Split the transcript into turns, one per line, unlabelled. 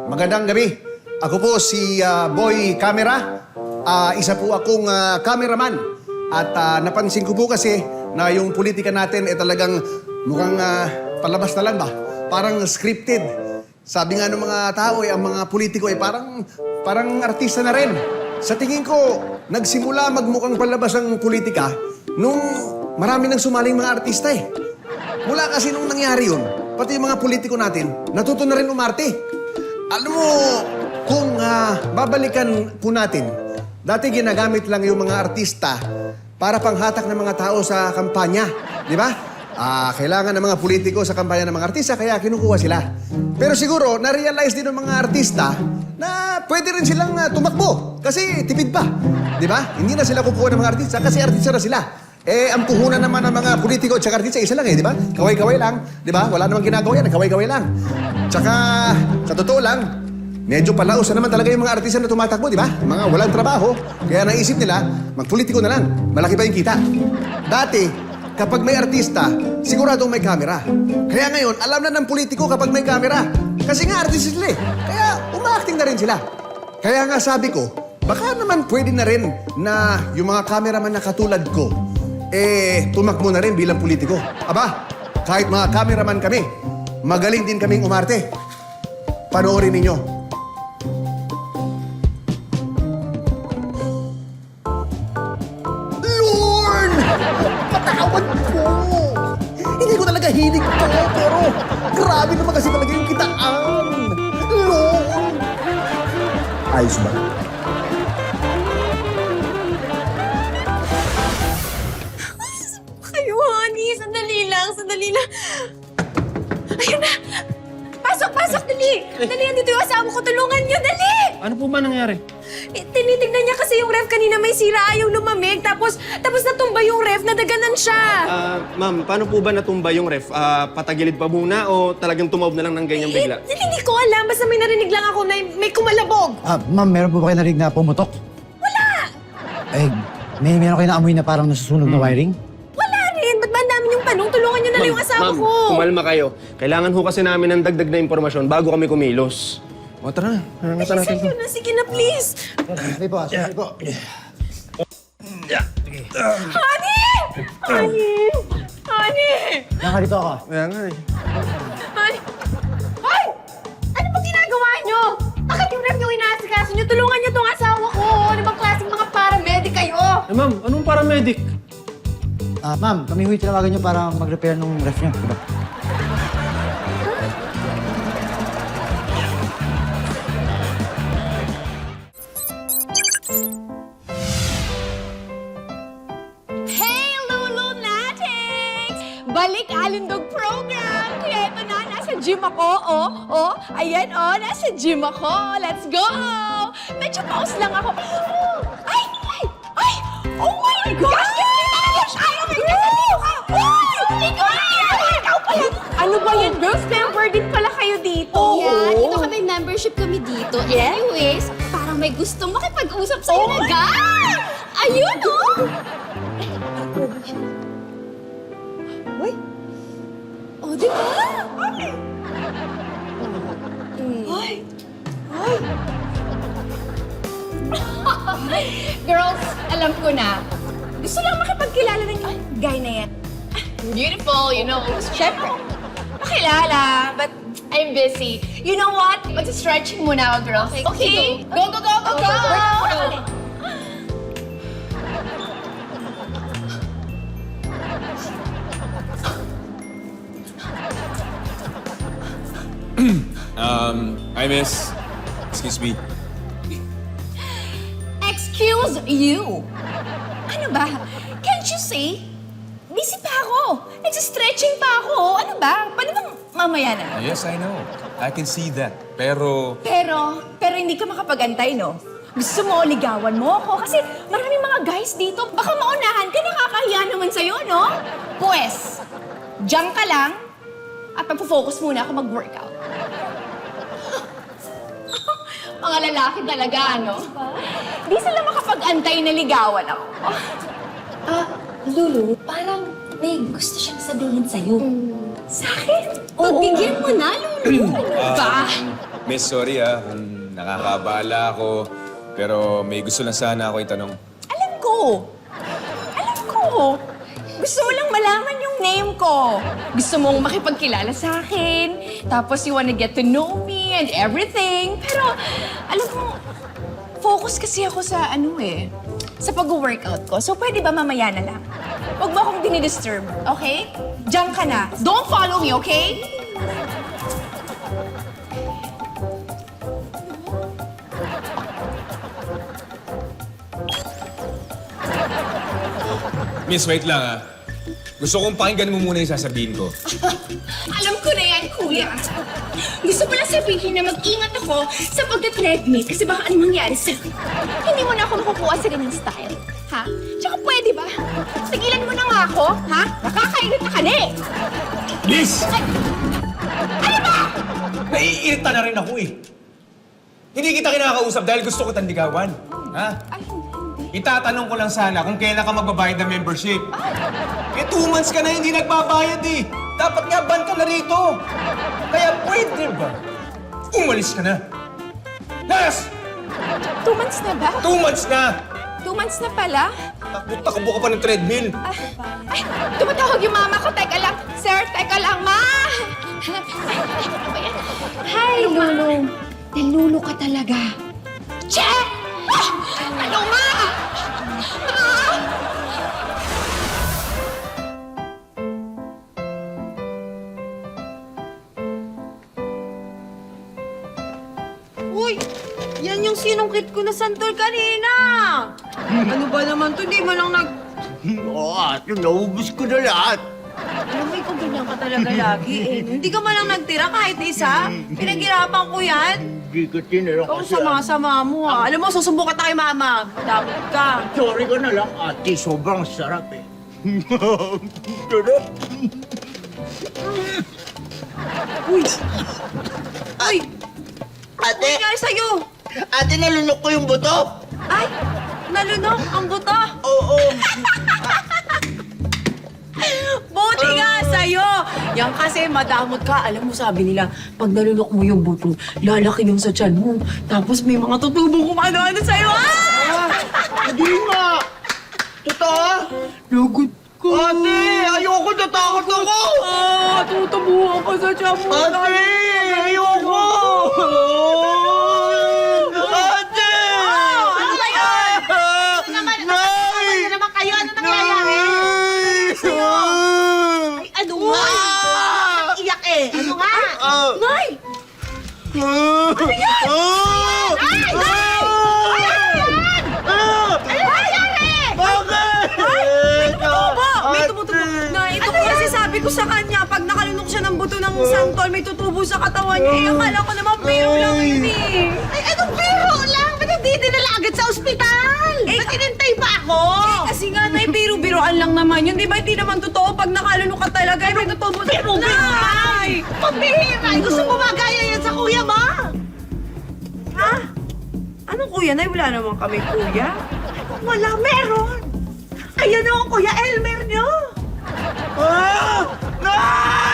Magandang gabi. Ako po si Boy Camera. Isa po akong cameraman. At napansin ko po kasi na yung politika natin talagang mukhang palabas na lang ba? Parang scripted. Sabi nga ng mga tao ang mga politiko parang artista na rin. Sa tingin ko, nagsimula magmukhang palabas ang politika nung marami nang sumaling mga artista eh. Mula kasi nung nangyari yun, pati yung mga politiko natin, natuto na rin umarte. Alam mo, kung babalikan po natin, dati ginagamit lang yung mga artista para panghatak ng mga tao sa kampanya. Di ba? Kailangan ng mga politiko sa kampanya ng mga artista, kaya kinukuha sila. Pero siguro, na-realize din ng mga artista na pwede rin silang tumakbo kasi tipid pa. Di ba? Hindi na sila kukuha ng mga artista kasi artista na sila. Ang puhunan naman ng mga politiko at saka artista, isa lang di ba? Kaway-kaway lang, di ba? Wala namang ginagawa yan, kaway-kaway lang. Tsaka, sa totoo lang, medyo palaos na naman talaga yung mga artista na tumatakbo, di ba? Mga walang trabaho, kaya naisip nila, magpolitiko na lang, malaki pa yung kita. Dati, kapag may artista, siguradong may kamera. Kaya ngayon, alam na ng politiko kapag may kamera. Kasi nga artista sila eh. Kaya uma-acting na rin sila. Kaya nga sabi ko, baka naman pwede na rin na yung mga cameraman na katulad ko, tumakbo na rin bilang politiko. Aba, kahit mga cameraman kami, magaling din kaming umarte. Panoorin ninyo. Lord! Patawad po! Hindi ko talaga hilig to, pero grabe naman kasi talaga yung kitaan. Lord! Ayos ba?
Kayo, honey. Sandali lang. Ayun na. Pasok, dali. Dali, andito yung asawa ko. Tulungan niyo, dali.
Ano po ba nangyari?
Tinitignan niya kasi yung ref kanina may sira, ayaw lumamig. Tapos natumba yung ref, nadaganan siya.
Ma'am, paano po ba natumba yung ref? Patagilid pa muna o talagang tumaob na lang ng ganyang bigla?
Hindi ko alam. Basta may narinig lang ako na may kumalabog.
Ma'am, meron po ba kayo narinig na pumutok?
Wala.
Meron kayo naamoy na parang nasusunog na wiring?
Wala rin. Ba't ba ang dami niyong tanong? Tulungan niyo na lang yung asawa
ma'am,
ko.
kumalma kayo. Kailangan ho kasi namin ng dagdag na impormasyon bago kami kumilos. O tara na, hangasan natin to.
Sige na, please.
Sige po.
Honey!
Yan ka dito ako.
Kaya nga eh.
Honey! Hoy! Ano ba ginagawa niyo? Bakit yung ref yung inaasikaso niyo? Tulungan niyo tong asawa ko. Ano bang klaseng mga paramedic kayo?
Ma'am, anong paramedic?
Ma'am, kami huy tinawagan nyo para mag-repair ng ref nyo. Diba?
Hey, Lulu Natix! Balik Alindog program! Kaya ito na, nasa gym ako. Ayan, nasa gym ako. Let's go! Medyo pause lang ako. Ay! Oh my gosh! Ano ba yan, girls? Member din pala kayo dito.
Yeah, dito kami membership kami dito.
Yeah?
Anyways, parang may gustong makipag-usap sa'yo na guy! Ayun, oh!
Uy!
Oh, di ba?
Girls, alam ko na. Gusto lang makipagkilala ng guy na yan. Beautiful, you know. Siyempre, makilala, but I'm busy. You know what? Mag-stretching muna ako, girls. Okay? Go!
Hi, miss. Excuse me.
Excuse you! Ano ba? Can't you see? Busy pa ako. Nagsa-stretching pa ako. Ano ba? Pwede bang mamaya na?
Yes, I know. I can see that. Pero...
Pero hindi ka makapag-antay, no? Gusto mo, ligawan mo ako. Kasi maraming mga guys dito. Baka maunahan ka, nakakahiya naman sa'yo, no? Pues, diyan ka lang at magpo-focus muna ako mag-workout. Mga lalaki talaga, ano? Di sila makapag-antay na ligawan ako.
Lulu, parang may gusto siyang sabihin sa'yo.
Sa akin?
Pagbigyan mo na, Lulu.
Ba?
Miss, sorry kung nakakabala ako. Pero may gusto lang sana ako itanong.
Alam ko. Gusto mo lang malaman yung name ko. Gusto mong makipagkilala sa akin. Tapos you wanna get to know me and everything. Pero, alam mo, focus kasi ako sa sa pag-workout ko. So, pwede ba mamaya na lang? Huwag mo akong dinidisturb, okay? Diyan ka na. Don't follow me, okay?
Miss, wait lang Gusto kong pakinggan mo muna yung sasabihin ko.
Alam ko na yan, kuya. Gusto mo lang sabihin na mag-ingat ako sa pagka-treadmill kasi baka anong mangyari sa'yo. Hindi mo na ako makukuha sa ganyan style. Ha? Tsaka pwede ba? Tigilan mo na nga ako, ha? Nakakainit na ka na eh.
Miss!
Ano ba?
Naiirita na rin ako Hindi kita kinakausap dahil gusto ko tandigawan. Ha?
Ay, hindi.
Itatanong ko lang sana kung kailan ka magbabayad ng membership. 2 months ka na hindi nagbabayad Dapat nga ban ka na rito. Kaya pwede ba? Umalis ka na. Nas!
2 months na ba?
2 months na!
2 months na pala?
Takbo ka pa ng treadmill.
Ay, tumatawag yung mama ko. Teka lang. Sir, teka lang, ma! Ano ba yan? Hi, Lulu. Nalulo ka talaga. Che! Ah! Ano nga? Ah!
Uy! Yan yung sinungkit ko na santol kanina! Ano ba naman to? Di mo lang
Oo, ate, naubos ko na lahat.
Alam mo, ikaw ganyan ka talaga lagi eh. Hindi ka man lang nagtira kahit isa. Pinaghirapan ko yan.
Hindi ko tinira
Ikaw
kasi.
sama-sama mo ah. Alam mo, susumbukan tayo mama. Madamot ka.
Sorry ka na lang, ate. Sobrang sarap Sarap.
Uy! Uy!
Ate,
Ano nangyari sa'yo?
ate, nalunok ko yung buto.
Ay! Nalunok ang buto!
Oo.
Buti nga sa'yo! Yan kasi madamot ka. Alam mo, sabi nila, pag nalunok mo yung buto, lalaki yung sa tiyan mo. Tapos may mga tutubong kumano-ano sa'yo. Ah!
Hindi nga. Totoo?
Lagot ko.
Ate, ayoko, natakot ako.
Ah, tutubuhan ka sa tiyan mo.
Ate, ayoko. Ate!
Ano ba yan?
Nay!
Ano naman kayo? Ano nangyayari? Ay, ano nga? Iyak eh. Ano nga? Nay!
Ano yan?
Ay! Nay! Ano nangyayari?
Bakit?
May tumutubo! May tumutubo! Nay, ito po kasi sabi ko sa kanya, pag nakalunok siya ng buto ng santol, may tutubo sa katawan niya. Eh, akala ko naman biro lang yun eh. Ay, anong biro lang? Ba't hindi dinala agad sa ospital? Ba't inintay pa ako? Kasi nga, Nay, biro-biroan lang naman yun. Di ba hindi naman totoo pag nakalunok ka talaga, eh, may tutubo sa Nay! Pambihira! Gusto mo magaya yan sa kuya mo? Ha? Anong kuya, Nay? Wala naman kami kuya. Wala, meron! Ayan o, Kuya Elmer nyo!
Ah! Nay!